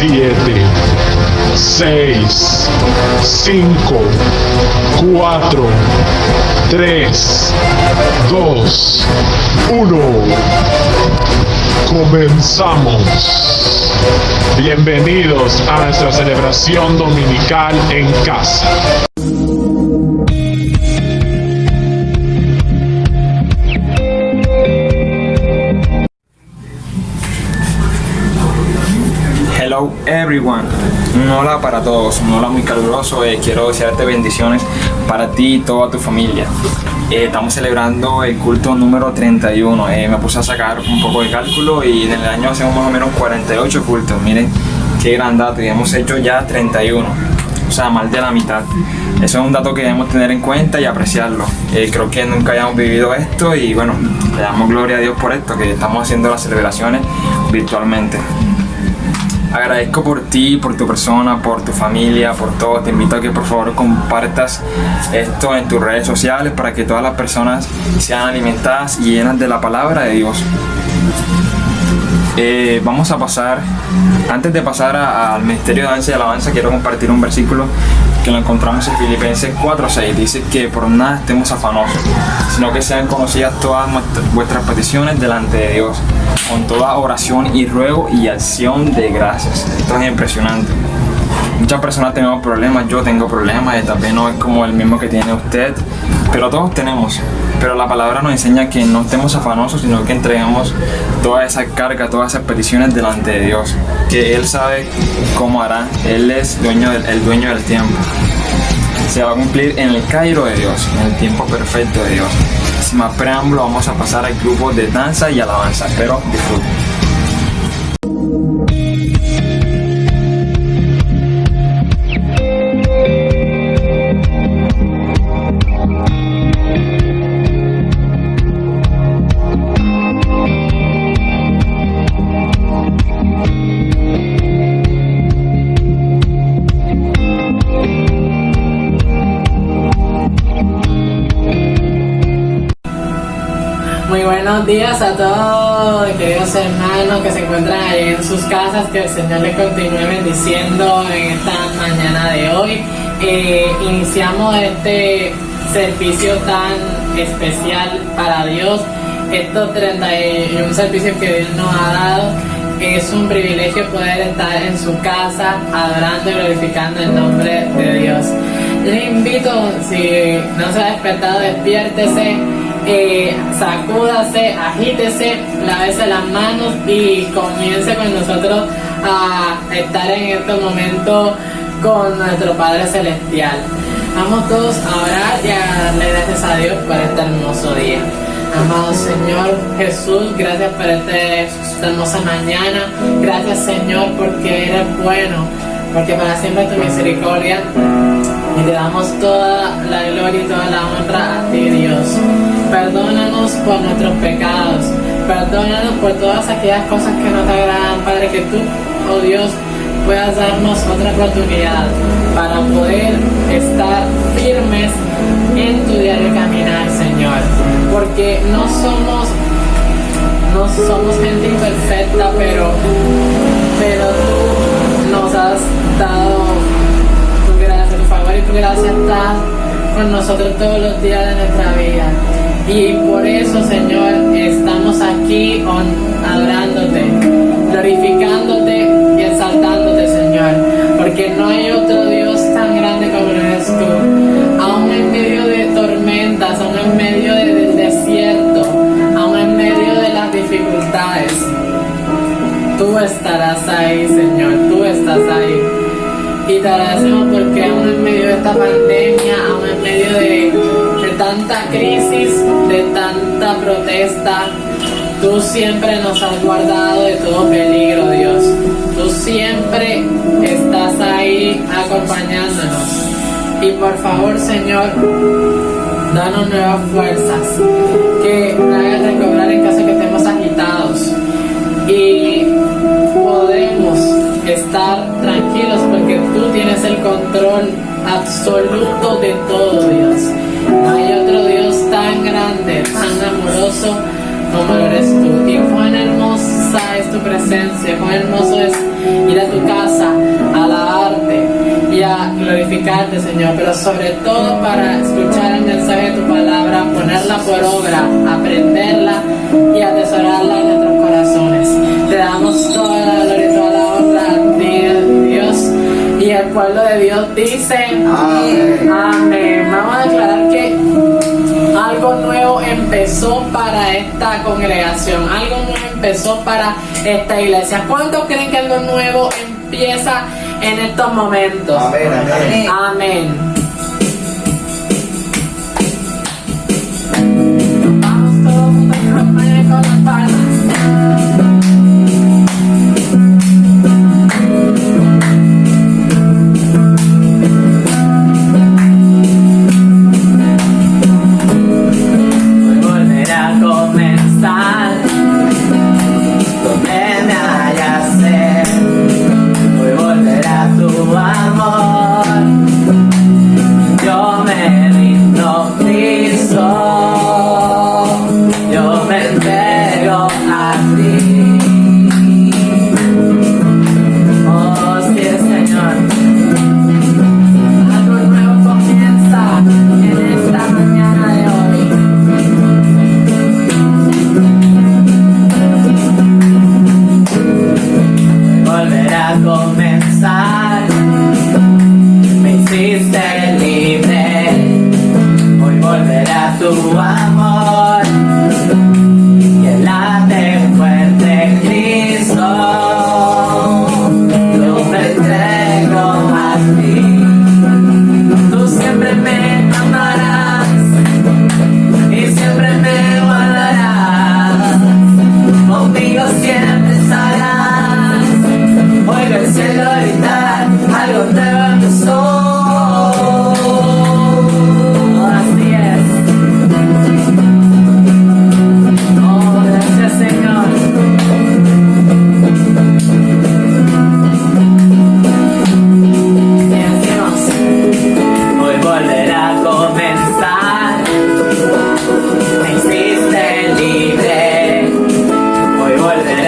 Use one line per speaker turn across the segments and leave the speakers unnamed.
7, 6, 5, 4, 3, 2, 1. Comenzamos. Bienvenidos a nuestra celebración dominical en casa.
Hello everyone, un hola para todos, un hola muy caluroso. Quiero desearte bendiciones para ti y toda tu familia. Estamos celebrando el culto número 31. Me puse a sacar un poco de cálculo y en el año hacemos más o menos 48 cultos. Miren qué gran dato, y hemos hecho ya 31, o sea, más de la mitad. Eso es un dato que debemos tener en cuenta y apreciarlo. Creo que nunca hayamos vivido esto y bueno, le damos gloria a Dios por esto, que estamos haciendo las celebraciones virtualmente. Agradezco por ti, por tu persona, por tu familia, por todo. Te invito a que por favor compartas esto en tus redes sociales para que todas las personas sean alimentadas y llenas de la palabra de Dios. Vamos a pasar, antes de pasar al ministerio de danza y alabanza, quiero compartir un versículo que lo encontramos en Filipenses 4:6. Dice que por nada estemos afanosos, sino que sean conocidas todas vuestras peticiones delante de Dios, con toda oración y ruego y acción de gracias. Esto es impresionante. Muchas personas tenemos problemas, yo tengo problemas, y tal vez no es como el mismo que tiene usted, pero todos tenemos. Pero la palabra nos enseña que no estemos afanosos, sino que entregamos toda esa carga, todas esas peticiones delante de Dios, que Él sabe cómo hará. Él es el dueño del tiempo. Se va a cumplir en el Cairo de Dios, en el tiempo perfecto de Dios. Sin más preámbulo, vamos a pasar al grupo de danza y alabanza. Espero disfruten.
Muy buenos días a todos, queridos hermanos que se encuentran ahí en sus casas. Que el Señor les continúe bendiciendo en esta mañana de hoy. Iniciamos este servicio tan especial para Dios, estos 31 servicios que Dios nos ha dado. Es un privilegio poder estar en su casa adorando y glorificando el nombre de Dios. Les invito, si no se ha despertado, despiértese. Sacúdase, agítese, lávese las manos y comience con nosotros a estar en estos momentos con nuestro Padre Celestial. Vamos todos a orar y a darle gracias a Dios por este hermoso día. Amado Señor Jesús, gracias por esta hermosa mañana. Gracias, Señor, porque eres bueno, porque para siempre tu misericordia. Y te damos toda la gloria y toda la honra a ti, Dios. Perdónanos por nuestros pecados. Perdónanos por todas aquellas cosas que no te agradan, Padre, que tú, oh Dios, puedas darnos otra oportunidad para poder estar firmes en tu diario caminar, Señor. Porque no somos gente imperfecta, pero tú nos has dado tu gracia, tu favor y tu gracia está con nosotros todos los días de nuestra vida. Y por eso, Señor, estamos aquí adorándote, glorificándote y exaltándote, Señor, porque no hay otro Dios tan grande como eres tú. Aún en medio de tormentas, aún en medio del desierto, aún en medio de las dificultades, tú estarás ahí, Señor, tú estás ahí. Y te agradecemos porque aún en medio de esta pandemia, aún en medio de tanta crisis, de tanta protesta, tú siempre nos has guardado de todo peligro, Dios. Tú siempre estás ahí acompañándonos. Y por favor, Señor, danos nuevas fuerzas, que nos hagas recobrar en caso de que estemos agitados. Y podemos estar tranquilos porque tú tienes el control absoluto de todo, Dios. No hay otro Dios tan grande, tan amoroso como lo eres tú. Y cuán hermosa es tu presencia, cuán hermoso es ir a tu casa, a alabarte y a glorificarte, Señor, pero sobre todo para escuchar el mensaje de tu palabra, ponerla por obra, aprenderla y atesorarla en nuestros corazones. Te damos toda la gloria y toda la honra a ti, Dios. Y el pueblo de Dios dice amén. Amén. Vamos a declarar que algo nuevo empezó para esta congregación, algo nuevo empezó para esta iglesia. ¿Cuántos creen que algo nuevo empieza en estos momentos?
Amén, amén.
Amén. Vamos todos juntos a acompañar con las palmas.
Amor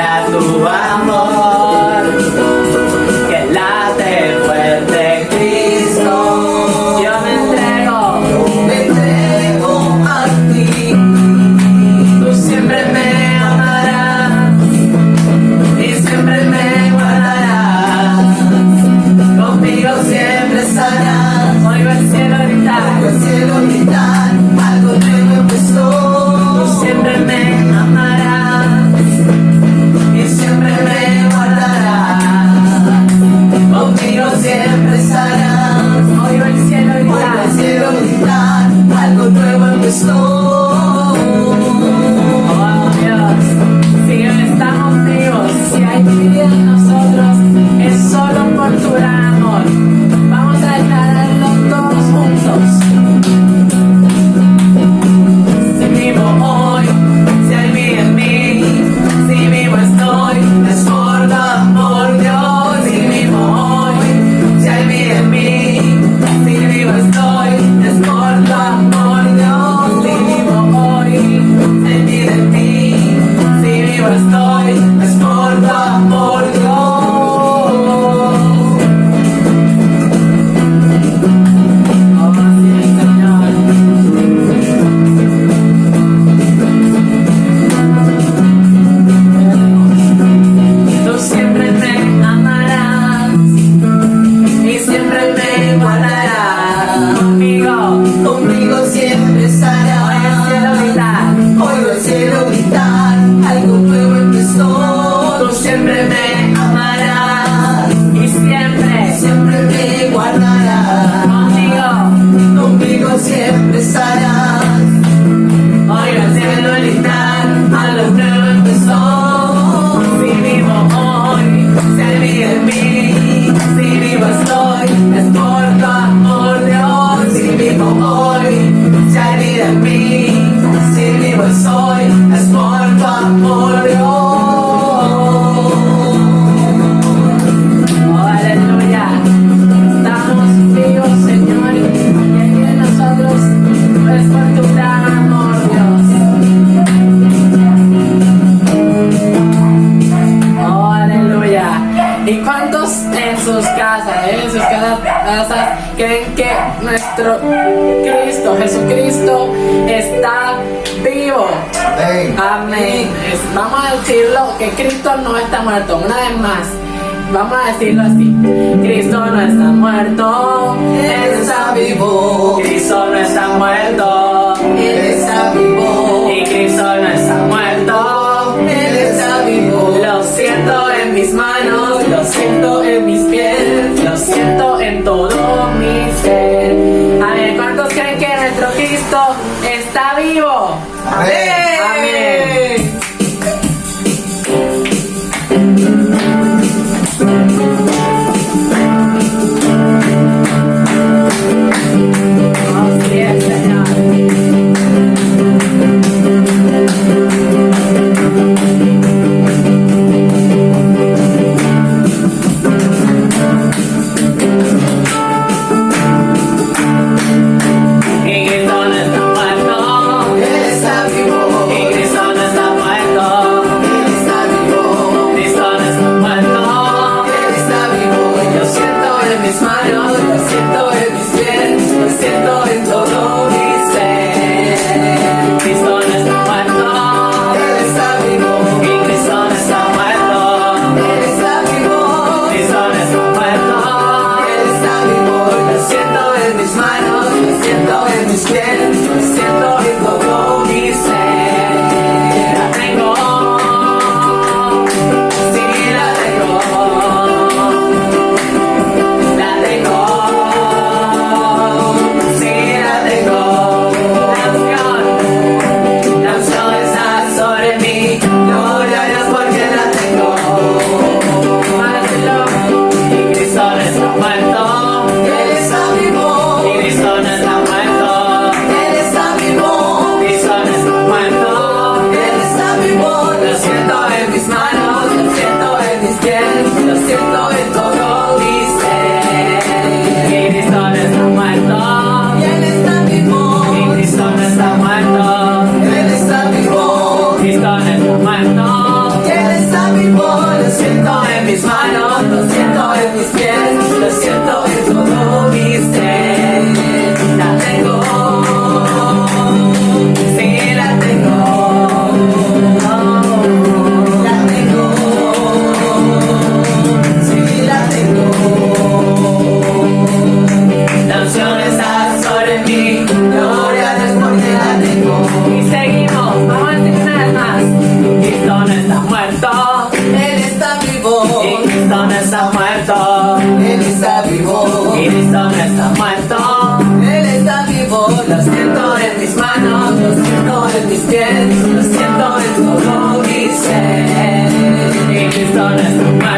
para tu amor, que late fuerte Cristo. Yo me entrego a ti. Tú siempre me amarás y siempre me guardarás. Conmigo siempre estarás. Oigo el cielo gritar, algo nuevo empezó. Tú siempre me amarás y siempre me guardarás. Conmigo siempre estarás. Oigo el cielo gritar, algo nuevo empezó. Oh Dios, si hoy estamos vivos, si hay vida en nosotros, es solo por tu gran amor. Vamos a declararlo todos juntos. Si vivo hoy, si hay vida en mí, si vivo estoy, es por tu amor, Dios. Si vivo hoy, si hay vida en mí, si vivo estoy, es por tu amor, Dios. Si vivo hoy, si hay vida en mí, si vivo estoy, es por tu amor, Dios. Oh, sí, Señor. Tú siempre me amarás y siempre me guardarás. Conmigo siempre estarás. Oigo el cielo gritar, algo nuevo empezó. Tú siempre me amarás y siempre me guardarás. Conmigo siempre estarás. Oigo el cielo gritar, algo nuevo empezó. Si vivo hoy, si hay vida en mí, si vivo estoy, es por tu amor, Dios. Si vivo hoy, si hay vida en mí, si vivo estoy, es por tu amor, Dios. Oh, aleluya. Estamos vivos, Señor, y aquí en nosotros es por tu gran amor, Dios. Oh, aleluya. ¿Y cuántos en sus casas creen que nuestro Cristo, Jesucristo, está vivo? Amén. Vamos a decirlo, que Cristo no está muerto. Una vez más, vamos a decirlo así: Cristo no está muerto, Él está vivo. Cristo no está muerto, Él está vivo. Y Cristo no está muerto, Él está vivo. Lo siento en mis manos, lo siento en mis pies, lo siento en todo mi ser. Amén. ¿Cuántos creen que nuestro Cristo está vivo? Amén. Amén. Oh, sí, Señor.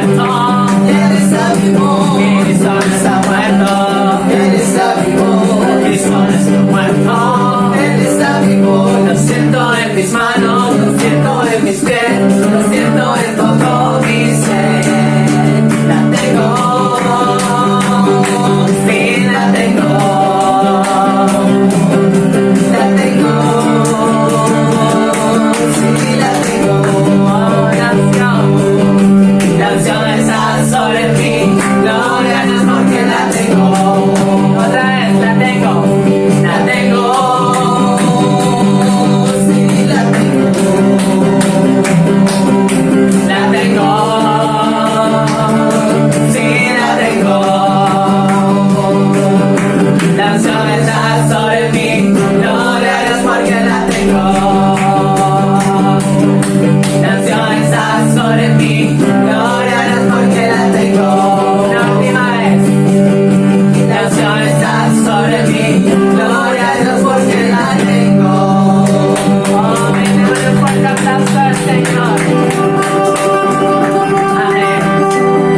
muerto.
Él está vivo.
Cristo no está muerto.
Él está vivo.
Cristo no está muerto.
Él está vivo.
Lo siento en mis manos, lo siento en mis pies, lo siento en todo mi ser. La tengo, sí la tengo.
La tengo. Sí, la tengo.
La unción está sobre mí, gloria a Dios porque la tengo. Otra vez la tengo, la tengo.
Sí, la tengo.
La tengo, sí la tengo. La unción está sobre mí, gloria a Dios porque la tengo. La unción está sobre mí, gloria a Dios porque la tengo. Una última vez. La unción está sobre mí, gloria a Dios porque la tengo. Oh, ven, démosle un fuerte aplauso al Señor.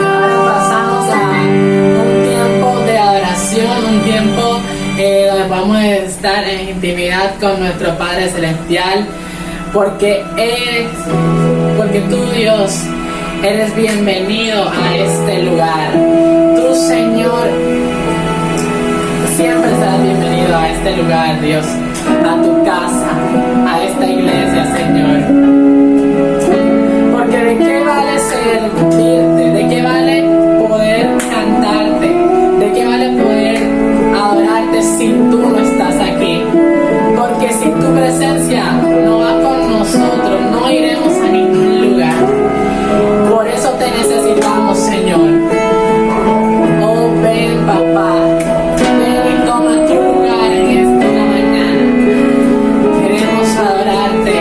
Ahora pasamos a un tiempo de adoración, un tiempo donde vamos a estar en intimidad con nuestro Padre Celestial, porque tú, Dios, eres bienvenido a este lugar. Tú, Señor, siempre serás bienvenido a este lugar, Dios, a tu casa, a esta iglesia, Señor. Porque de qué vale servirte, de qué vale poder cantarte, de qué vale poder adorarte si tú no estás aquí. Porque sin tu presencia no va con nosotros, no iremos a ningún lugar. Por eso te necesitamos, Señor. Oh, ven, papá, ven y toma tu lugar en esta mañana. Queremos adorarte,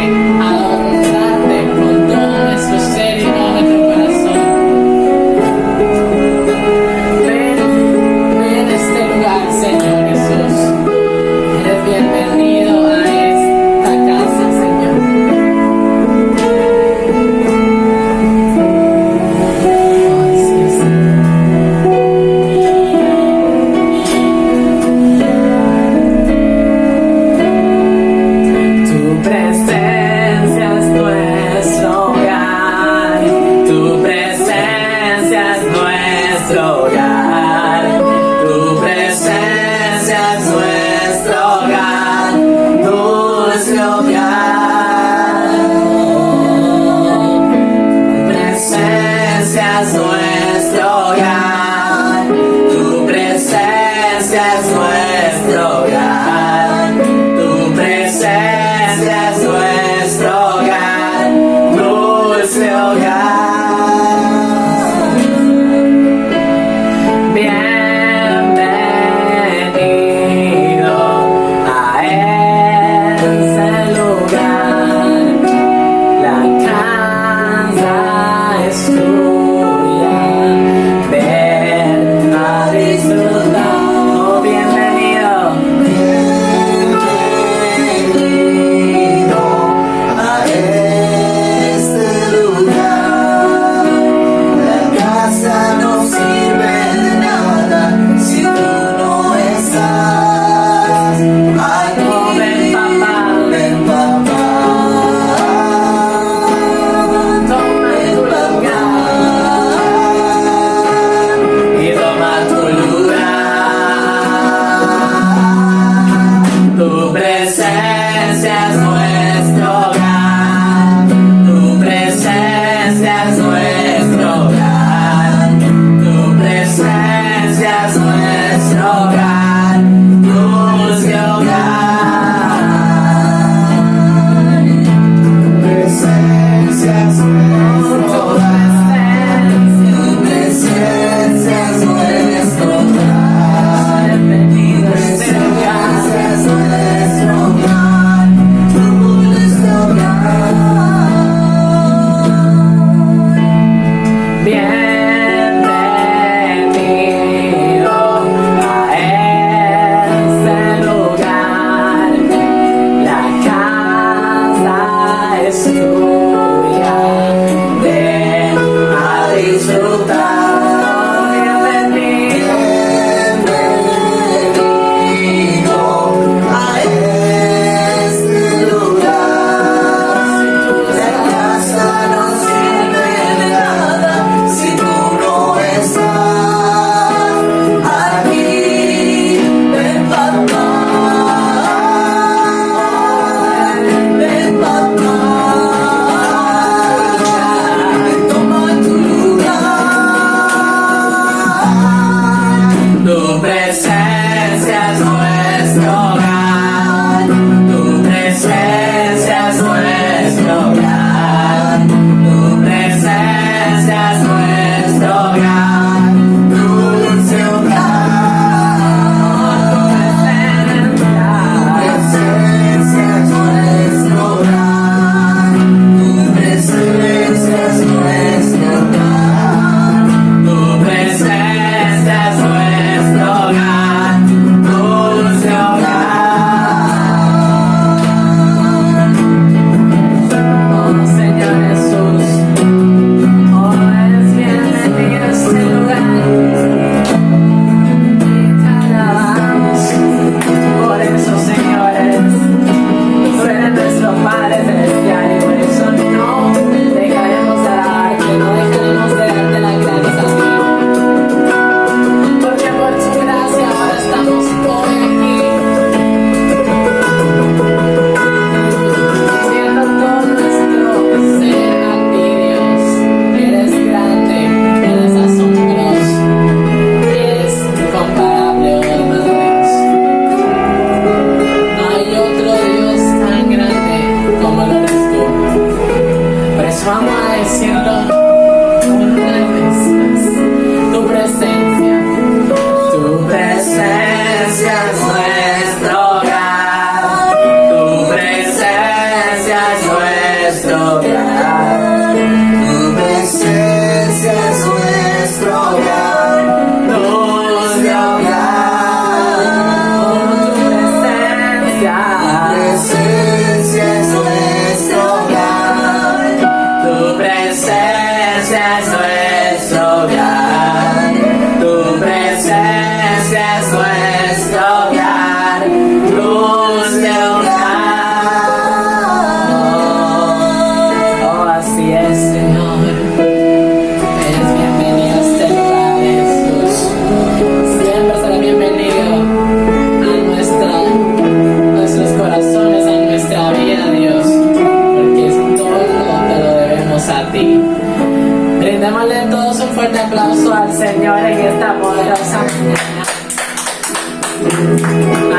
Démosle todos un fuerte aplauso al Señor en esta poderosa mañana.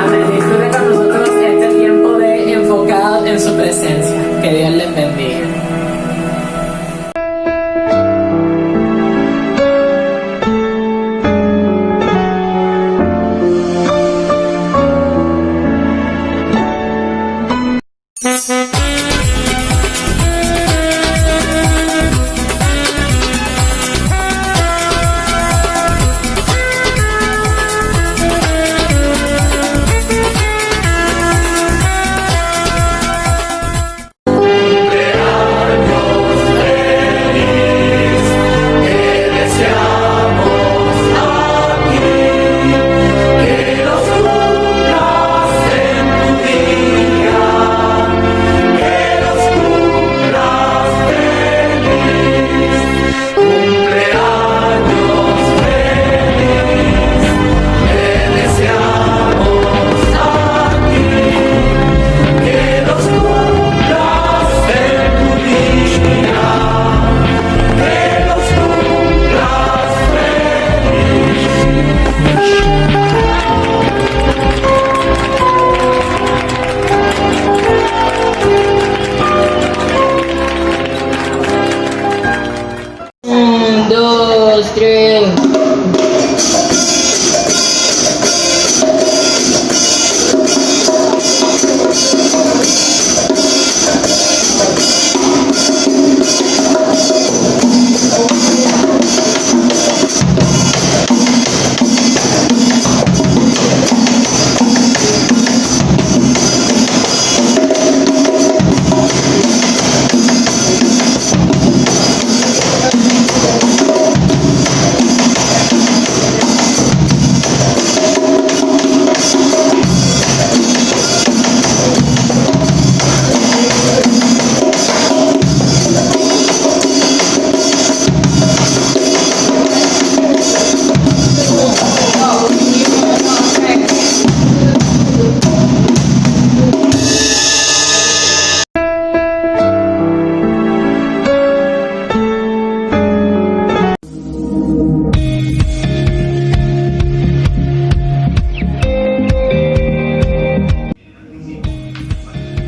Amén. Disfruten con nosotros este tiempo de enfocado en su presencia. Que Dios les bendiga.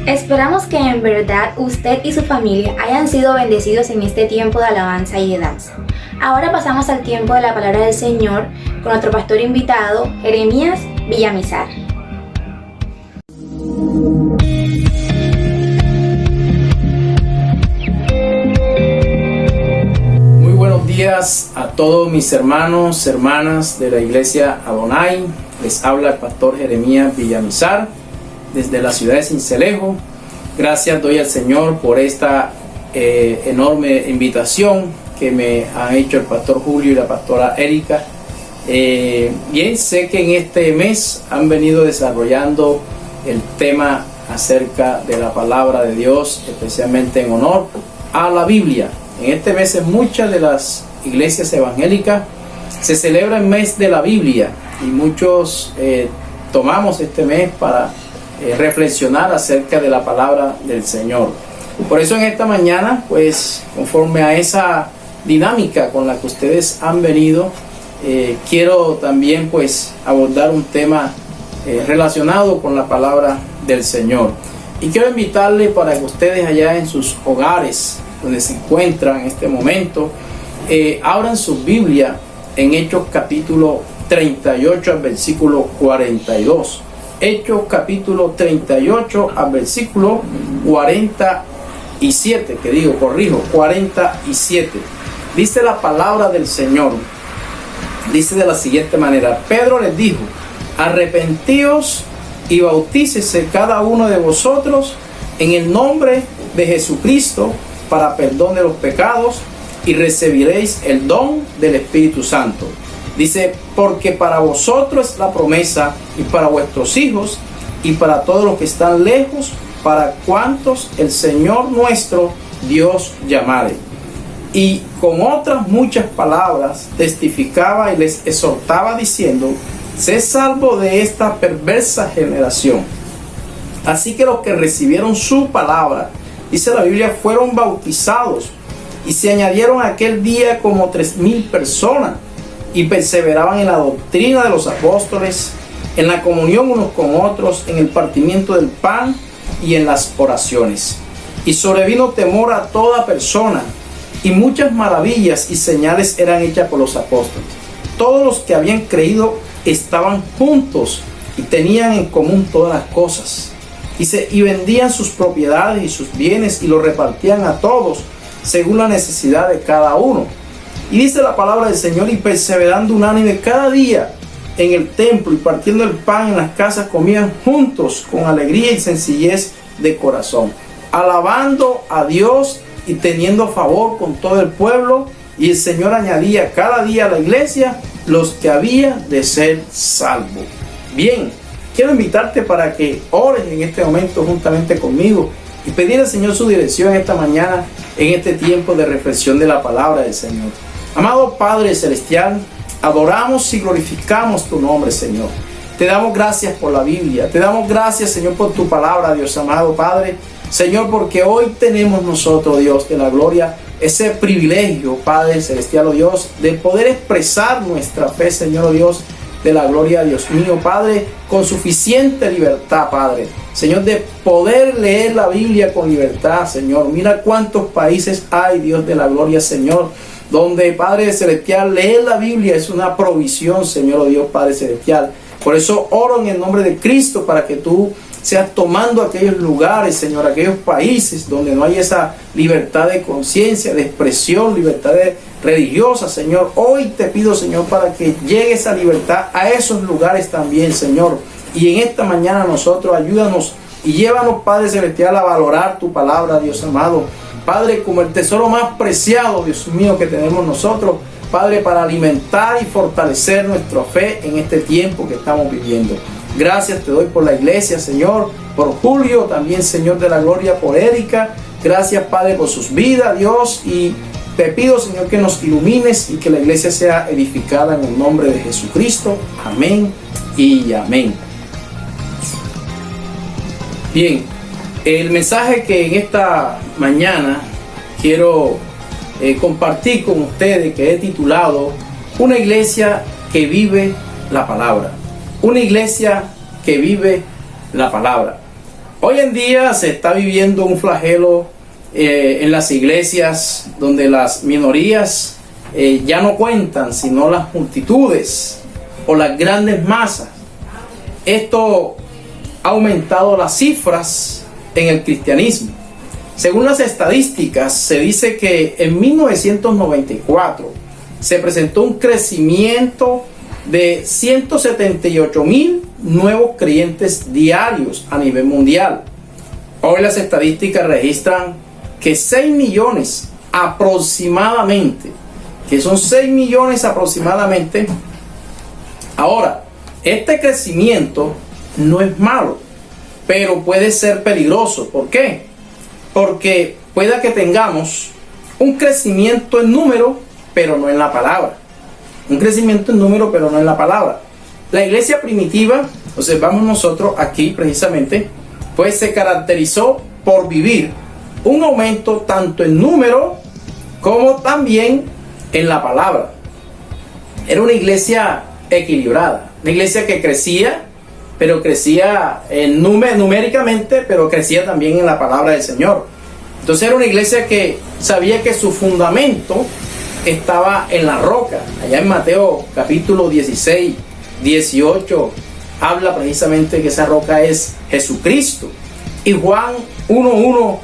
Esperamos que en verdad usted y su familia hayan sido bendecidos en este tiempo de alabanza y de danza. Ahora pasamos al tiempo de la palabra del Señor con nuestro pastor invitado, Jeremías Villamizar.
Muy buenos días a todos mis hermanos, hermanas de la iglesia Adonai. Les habla el pastor Jeremías Villamizar desde la ciudad de Sincelejo. Gracias doy al Señor por esta enorme invitación que me han hecho el pastor Julio y la pastora Erika. Bien, sé que en este mes han venido desarrollando el tema acerca de la palabra de Dios, especialmente en honor a la Biblia. En este mes en muchas de las iglesias evangélicas se celebra el mes de la Biblia y muchos tomamos este mes para reflexionar acerca de la palabra del Señor. Por eso en esta mañana, pues conforme a esa dinámica con la que ustedes han venido, quiero también pues abordar un tema relacionado con la palabra del Señor. Y quiero invitarle para que ustedes allá en sus hogares, donde se encuentran en este momento, abran su Biblia en Hechos capítulo 38 al versículo 42. Hechos capítulo 38 al versículo 47, 47. Dice la palabra del Señor, dice de la siguiente manera: Pedro les dijo, arrepentíos y bautícese cada uno de vosotros en el nombre de Jesucristo para perdón de los pecados y recibiréis el don del Espíritu Santo. Dice, porque para vosotros es la promesa y para vuestros hijos y para todos los que están lejos, para cuantos el Señor nuestro Dios llamare. Y con otras muchas palabras testificaba y les exhortaba diciendo, sé salvo de esta perversa generación. Así que los que recibieron su palabra, dice la Biblia, fueron bautizados y se añadieron aquel día como 3,000 personas, y perseveraban en la doctrina de los apóstoles, en la comunión unos con otros, en el partimiento del pan y en las oraciones. Y sobrevino temor a toda persona, y muchas maravillas y señales eran hechas por los apóstoles. Todos los que habían creído estaban juntos y tenían en común todas las cosas. Y vendían sus propiedades y sus bienes y los repartían a todos según la necesidad de cada uno. Y dice la palabra del Señor: y perseverando unánime cada día en el templo y partiendo el pan en las casas, comían juntos con alegría y sencillez de corazón, alabando a Dios y teniendo favor con todo el pueblo. Y el Señor añadía cada día a la iglesia los que había de ser salvos. Bien, quiero invitarte para que ores en este momento juntamente conmigo y pedir al Señor su dirección esta mañana en este tiempo de reflexión de la palabra del Señor. Amado Padre Celestial, adoramos y glorificamos tu nombre, Señor. Te damos gracias por la Biblia. Te damos gracias, Señor, por tu palabra, Dios amado Padre. Señor, porque hoy tenemos nosotros, Dios de la gloria, ese privilegio, Padre Celestial, oh Dios, de poder expresar nuestra fe, Señor, oh Dios de la gloria, Dios mío, Padre, con suficiente libertad, Padre. Señor, de poder leer la Biblia con libertad, Señor. Mira cuántos países hay, Dios de la gloria, Señor, donde, Padre Celestial, leer la Biblia es una provisión, Señor, oh Dios, Padre Celestial. Por eso oro en el nombre de Cristo para que tú seas tomando aquellos lugares, Señor, aquellos países donde no hay esa libertad de conciencia, de expresión, libertad religiosa, Señor. Hoy te pido, Señor, para que llegue esa libertad a esos lugares también, Señor. Y en esta mañana nosotros ayúdanos y llévanos, Padre Celestial, a valorar tu palabra, Dios amado. Padre, como el tesoro más preciado, Dios mío, que tenemos nosotros, Padre, para alimentar y fortalecer nuestra fe en este tiempo que estamos viviendo. Gracias te doy por la iglesia, Señor, por Julio, también, Señor de la gloria, por Erika. Gracias, Padre, por sus vidas, Dios, y te pido, Señor, que nos ilumines y que la iglesia sea edificada en el nombre de Jesucristo. Amén y amén. Bien, el mensaje que en esta mañana quiero compartir con ustedes, que he titulado Una iglesia que vive la palabra. Una iglesia que vive la palabra. Hoy en día se está viviendo un flagelo en las iglesias donde las minorías ya no cuentan, sino las multitudes o las grandes masas. Esto ha aumentado las cifras en el cristianismo. Según las estadísticas, se dice que en 1994 se presentó un crecimiento de 178,000 nuevos creyentes diarios a nivel mundial. Hoy las estadísticas registran que 6 millones aproximadamente, que son 6 millones aproximadamente. Ahora, este crecimiento no es malo, pero puede ser peligroso. ¿Por qué? Porque puede que tengamos un crecimiento en número, pero no en la palabra. Un crecimiento en número, pero no en la palabra. La iglesia primitiva, observamos nosotros aquí precisamente, pues se caracterizó por vivir un aumento tanto en número como también en la palabra. Era una iglesia equilibrada, una iglesia que crecía, pero crecía numéricamente, pero crecía también en la palabra del Señor. Entonces era una iglesia que sabía que su fundamento estaba en la roca. Allá en Mateo capítulo 16, 18 habla precisamente que esa roca es Jesucristo. Y Juan 1:1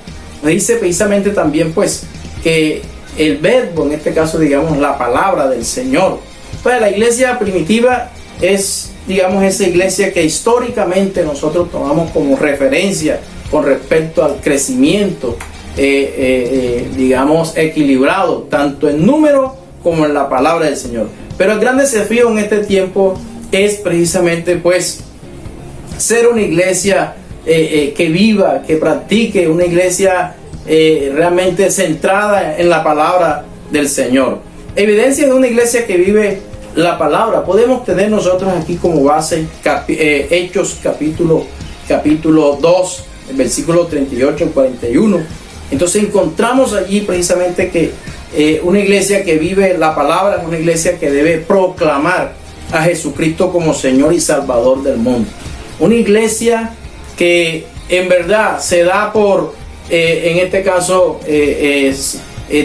dice precisamente también pues que el verbo, en este caso digamos la palabra del Señor. Pues la iglesia primitiva es, digamos, esa iglesia que históricamente nosotros tomamos como referencia con respecto al crecimiento digamos equilibrado tanto en número como en la palabra del Señor. Pero el gran desafío en este tiempo es precisamente pues ser una iglesia que viva, que practique, una iglesia realmente centrada en la palabra del Señor. Evidencia de una iglesia que vive la palabra podemos tener nosotros aquí como base Hechos capítulo 2, versículo 38 al 41. Entonces encontramos allí precisamente que una iglesia que vive la palabra, es una iglesia que debe proclamar a Jesucristo como Señor y Salvador del mundo. Una iglesia que en verdad se da por, en este caso,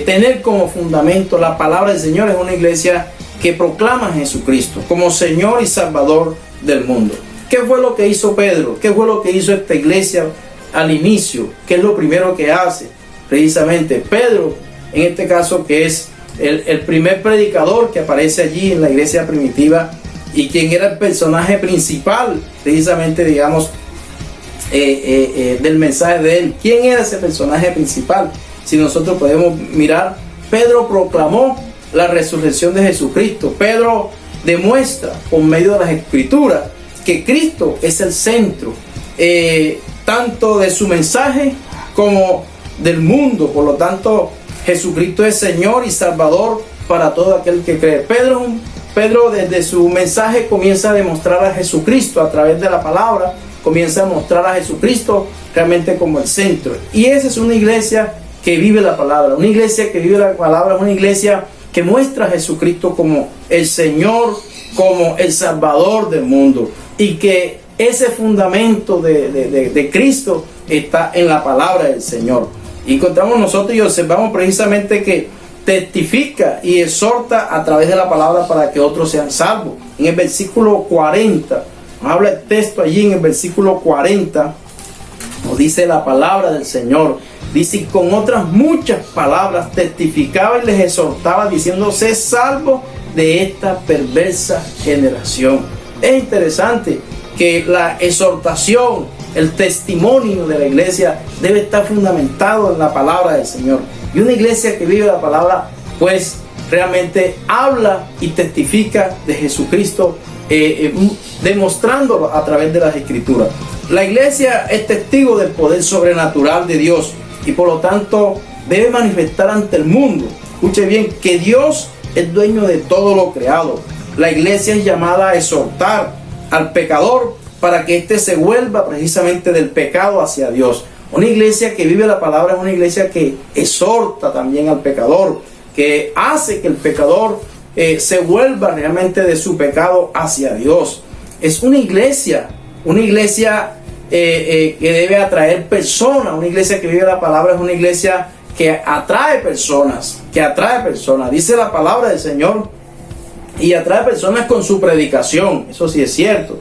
tener como fundamento la palabra del Señor. Es una iglesia que proclama a Jesucristo como Señor y Salvador del mundo. ¿Qué fue lo que hizo Pedro? ¿Qué fue lo que hizo esta iglesia al inicio? ¿Qué es lo primero que hace? Precisamente Pedro, en este caso, que es el primer predicador que aparece allí en la iglesia primitiva y quien era el personaje principal, precisamente, digamos, del mensaje de él. ¿Quién era ese personaje principal? Si nosotros podemos mirar, Pedro proclamó la resurrección de Jesucristo. Pedro demuestra por medio de las Escrituras que Cristo es el centro, tanto de su mensaje como del mundo. Por lo tanto, Jesucristo es Señor y Salvador para todo aquel que cree. Pedro desde su mensaje comienza a demostrar a Jesucristo a través de la palabra, comienza a mostrar a Jesucristo realmente como el centro. Y esa es una iglesia que vive la palabra. Una iglesia que vive la palabra es una iglesia que muestra a Jesucristo como el Señor, como el Salvador del mundo. Y que ese fundamento de Cristo está en la palabra del Señor. Y encontramos nosotros y observamos precisamente que testifica y exhorta a través de la palabra para que otros sean salvos. En el versículo 40, habla el texto allí en el versículo 40, nos dice la palabra del Señor. Dice: y con otras muchas palabras testificaba y les exhortaba diciendo: sé salvo de esta perversa generación. Es interesante que la exhortación, el testimonio de la iglesia debe estar fundamentado en la palabra del Señor. Y una iglesia que vive la palabra, pues realmente habla y testifica de Jesucristo, demostrándolo a través de las Escrituras. La iglesia es testigo del poder sobrenatural de Dios y por lo tanto debe manifestar ante el mundo, escuche bien, que Dios es dueño de todo lo creado. La iglesia es llamada a exhortar al pecador para que éste se vuelva precisamente del pecado hacia Dios. Una iglesia que vive la palabra es una iglesia que exhorta también al pecador, que hace que el pecador se vuelva realmente de su pecado hacia Dios. Es una iglesia que debe atraer personas. Una iglesia que vive la palabra es una iglesia que atrae personas, Dice la palabra del Señor, y atrae personas con su predicación. Eso sí es cierto.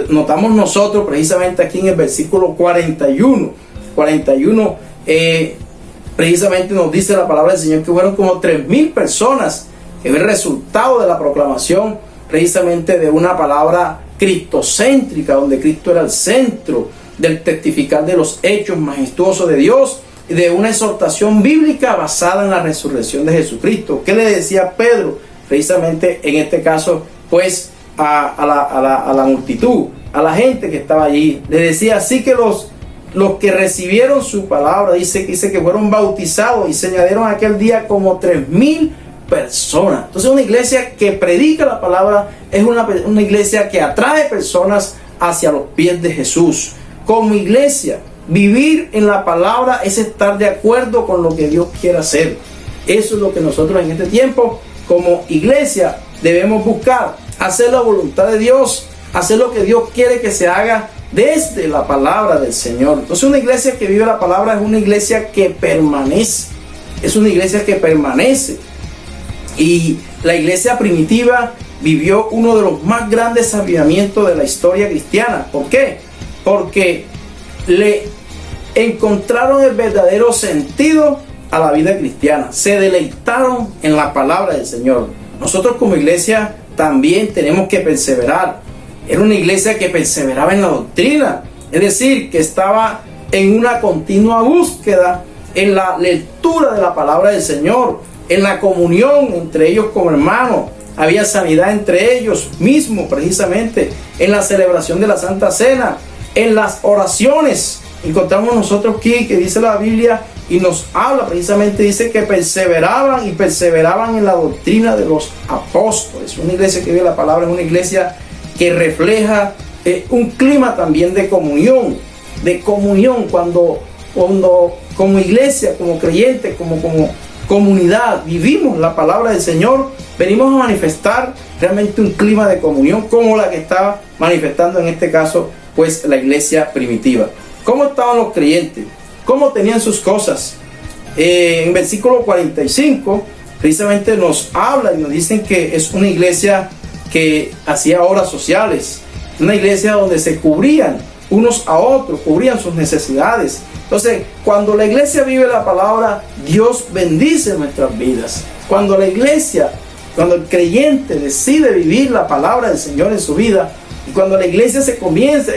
Notamos nosotros precisamente aquí en el versículo 41, precisamente nos dice la palabra del Señor que fueron como 3,000 personas, que fue el resultado de la proclamación precisamente de una palabra cristocéntrica, donde Cristo era el centro, del testificar de los hechos majestuosos de Dios y de una exhortación bíblica basada en la resurrección de Jesucristo. ¿Qué le decía Pedro? Precisamente en este caso, pues a la multitud, a la gente que estaba allí. Le decía así que los que recibieron su palabra, dice que fueron bautizados y se añadieron aquel día como 3,000 personas. Entonces una iglesia que predica la palabra es una iglesia que atrae personas hacia los pies de Jesús. Como iglesia, vivir en la palabra es estar de acuerdo con lo que Dios quiere hacer. Eso es lo que nosotros en este tiempo como iglesia debemos buscar, hacer la voluntad de Dios, hacer lo que Dios quiere que se haga desde la palabra del Señor. Entonces una iglesia que vive la palabra es una iglesia que permanece, y la iglesia primitiva vivió uno de los más grandes avivamientos de la historia cristiana. ¿Por qué? Porque le encontraron el verdadero sentido a la vida cristiana, se deleitaron en la palabra del Señor. Nosotros como iglesia también tenemos que perseverar. Era una iglesia que perseveraba en la doctrina, es decir, que estaba en una continua búsqueda en la lectura de la palabra del Señor, en la comunión entre ellos como hermanos. Había sanidad entre ellos mismos, precisamente en la celebración de la Santa Cena, en las oraciones. Encontramos nosotros aquí que dice la Biblia y nos habla precisamente, dice que perseveraban en la doctrina de los apóstoles. Una iglesia que vive la palabra es una iglesia que refleja un clima también de comunión, cuando como iglesia, como creyentes, como comunidad, vivimos la palabra del Señor, venimos a manifestar realmente un clima de comunión como la que estaba manifestando en este caso pues la iglesia primitiva. ¿Cómo estaban los creyentes? ¿Cómo tenían sus cosas? En versículo 45 precisamente nos habla y nos dicen que es una iglesia que hacía obras sociales, una iglesia donde se cubrían unos a otros, cubrían sus necesidades. Entonces, cuando la iglesia vive la palabra, Dios bendice nuestras vidas. Cuando la iglesia, cuando el creyente decide vivir la palabra del Señor en su vida, y cuando la iglesia se comienza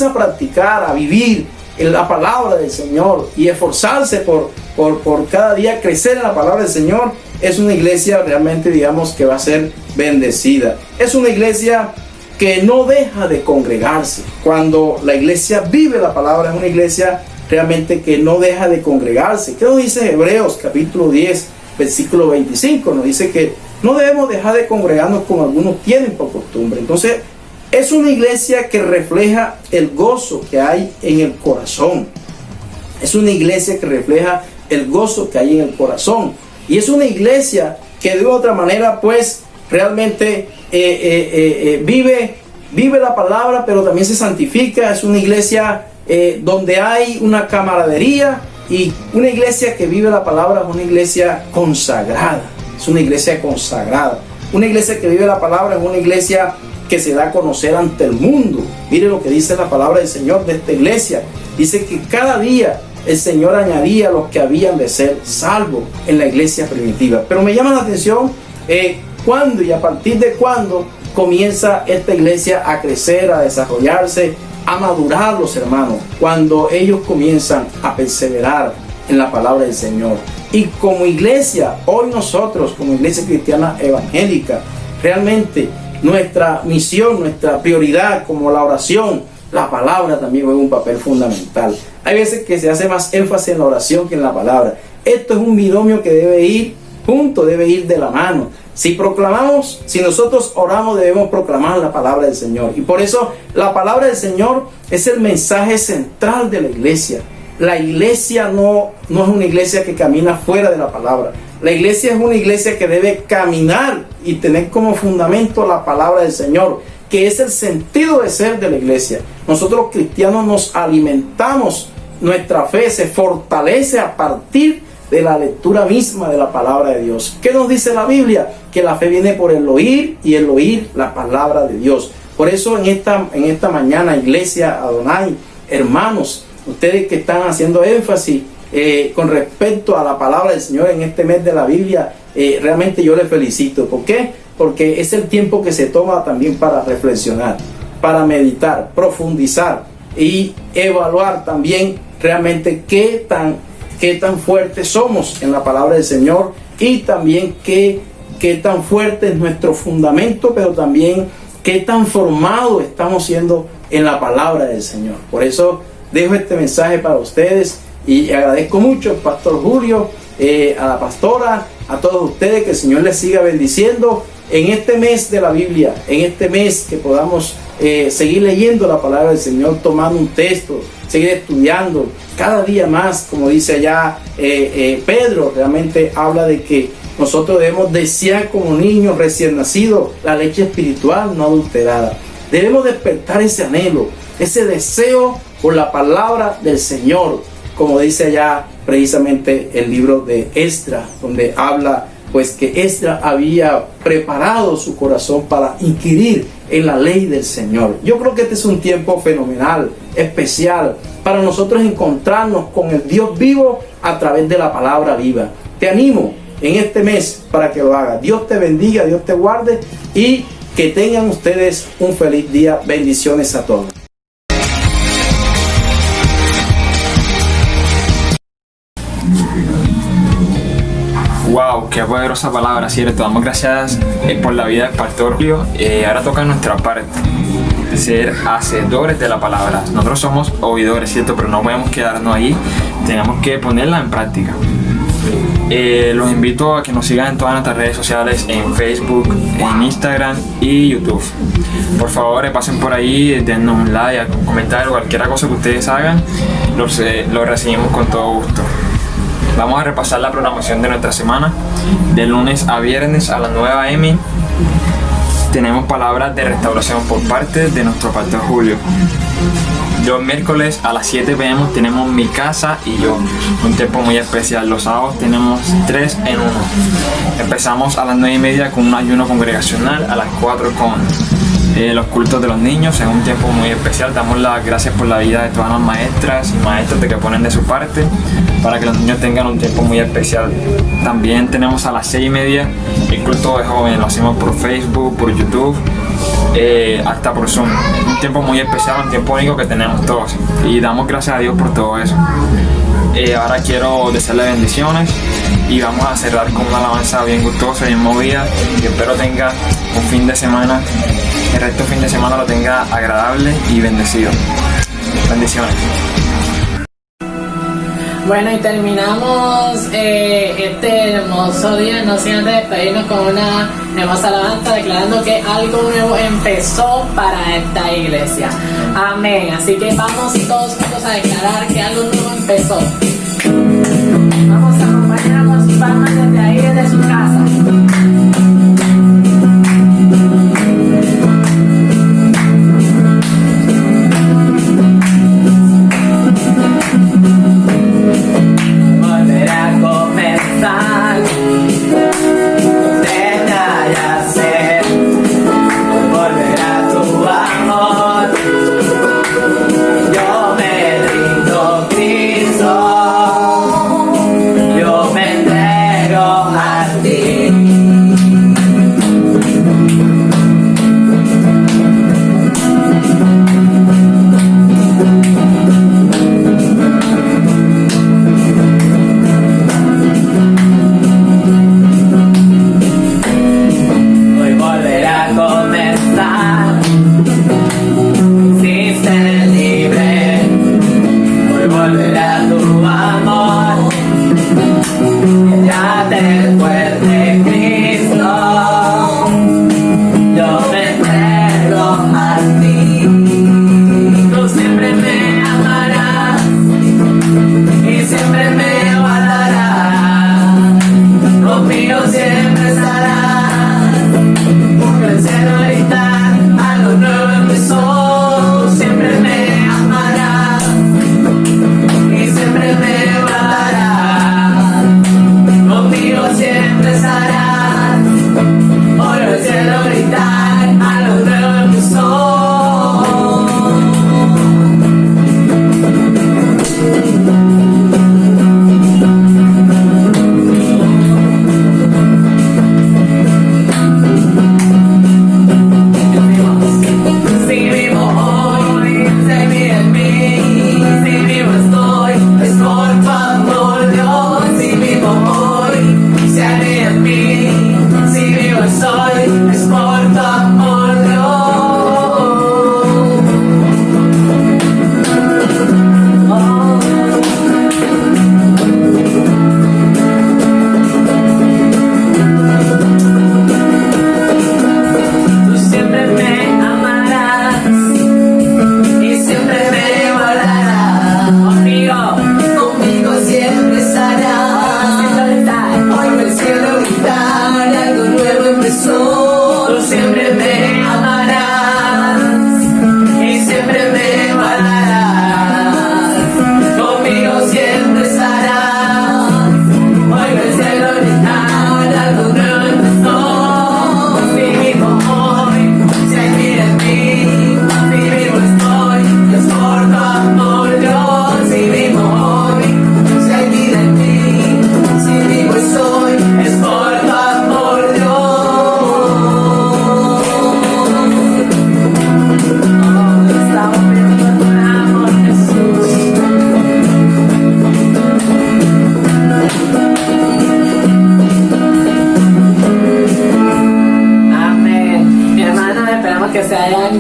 a practicar, a vivir en la palabra del Señor y esforzarse por cada día crecer en la palabra del Señor, es una iglesia realmente, digamos, que va a ser bendecida. Es una iglesia que no deja de congregarse. Cuando la iglesia vive la palabra, es una iglesia realmente que no deja de congregarse. ¿Qué nos dice Hebreos capítulo 10, versículo 25? Nos dice que no debemos dejar de congregarnos como algunos tienen por costumbre. Entonces, es una iglesia que refleja el gozo que hay en el corazón. Es una iglesia que refleja el gozo que hay en el corazón. Y es una iglesia que de otra manera, pues, realmente vive la palabra, pero también se santifica. Es una iglesia donde hay una camaradería, y una iglesia que vive la palabra es una iglesia consagrada. Es una iglesia consagrada. Una iglesia que vive la palabra es una iglesia que se da a conocer ante el mundo. Mire lo que dice la palabra del Señor de esta iglesia. Dice que cada día el Señor añadía a los que habían de ser salvos en la iglesia primitiva. Pero me llama la atención cuándo y a partir de cuándo comienza esta iglesia a crecer, a desarrollarse, a madurar, los hermanos, cuando ellos comienzan a perseverar en la palabra del Señor. Y como iglesia, hoy nosotros, como iglesia cristiana evangélica, realmente nuestra misión, nuestra prioridad, como la oración, la palabra también juega un papel fundamental. Hay veces que se hace más énfasis en la oración que en la palabra. Esto es un binomio que debe ir junto, debe ir de la mano. Si proclamamos, si nosotros oramos, debemos proclamar la palabra del Señor. Y por eso la palabra del Señor es el mensaje central de la iglesia. La iglesia no es una iglesia que camina fuera de la palabra. La iglesia es una iglesia que debe caminar y tener como fundamento la palabra del Señor, que es el sentido de ser de la iglesia. Nosotros los cristianos nos alimentamos, nuestra fe se fortalece a partir de la lectura misma de la palabra de Dios. ¿Qué nos dice la Biblia? Que la fe viene por el oír, y el oír la palabra de Dios. Por eso en esta mañana, iglesia Adonai, hermanos, ustedes que están haciendo énfasis con respecto a la palabra del Señor en este mes de la Biblia, realmente yo les felicito. ¿Por qué? Porque es el tiempo que se toma también para reflexionar, para meditar, profundizar y evaluar también realmente qué tan fuertes somos en la palabra del Señor, y también qué tan fuerte es nuestro fundamento, pero también qué tan formados estamos siendo en la palabra del Señor. Por eso dejo este mensaje para ustedes y agradezco mucho al pastor Julio, a la pastora, a todos ustedes, que el Señor les siga bendiciendo en este mes de la Biblia, en este mes que podamos seguir leyendo la palabra del Señor, tomando un texto, seguir estudiando cada día más. Como dice allá Pedro, realmente habla de que nosotros debemos desear como niños recién nacidos la leche espiritual no adulterada. Debemos despertar ese anhelo, ese deseo por la palabra del Señor, como dice allá precisamente el libro de Esdras, donde habla pues que Esdras había preparado su corazón para inquirir en la ley del Señor. Yo creo que este es un tiempo fenomenal, especial, para nosotros encontrarnos con el Dios vivo a través de la palabra viva. Te animo en este mes para que lo hagas. Dios te bendiga, Dios te guarde, y que tengan ustedes un feliz día. Bendiciones a todos.
Wow, qué poderosa palabra, ¿cierto? Damos gracias por la vida del pastor Julio. Ahora toca nuestra parte, ser hacedores de la palabra. Nosotros somos oidores, ¿cierto? Pero no podemos quedarnos ahí, tenemos que ponerla en práctica. Los invito a que nos sigan en todas nuestras redes sociales, en Facebook, en Instagram y YouTube. Por favor, pasen por ahí, dennos un like, un comentario, cualquier cosa que ustedes hagan, lo recibimos con todo gusto. Vamos a repasar la programación de nuestra semana. De lunes a viernes a las 9 a.m. tenemos palabras de restauración por parte de nuestro pastor Julio. Los miércoles a las 7 p.m. tenemos Mi Casa y Yo, un tiempo muy especial. Los sábados tenemos 3 en 1. Empezamos a las 9:30 con un ayuno congregacional, a las 4 con los cultos de los niños, es un tiempo muy especial. Damos las gracias por la vida de todas las maestras y maestros de que ponen de su parte para que los niños tengan un tiempo muy especial. También tenemos a las 6:30 el culto de jóvenes, lo hacemos por Facebook, por YouTube, hasta por Zoom. Un tiempo muy especial, un tiempo único que tenemos todos y damos gracias a Dios por todo eso. Ahora quiero desearle bendiciones y vamos a cerrar con una alabanza bien gustosa, bien movida, y espero tenga un fin de semana, el resto del fin de semana lo tenga agradable y bendecido. Bendiciones.
Bueno, y terminamos este hermoso día, no sin antes despedirnos con una hermosa alabanza declarando que algo nuevo empezó para esta iglesia. Amén. Así que vamos todos juntos a declarar que algo nuevo empezó. Vamos a acompañarnos y vamos desde ahí, desde su casa.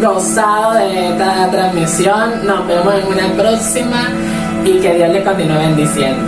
Gozado de esta transmisión. Nos vemos en una próxima y que Dios les continúe bendiciendo.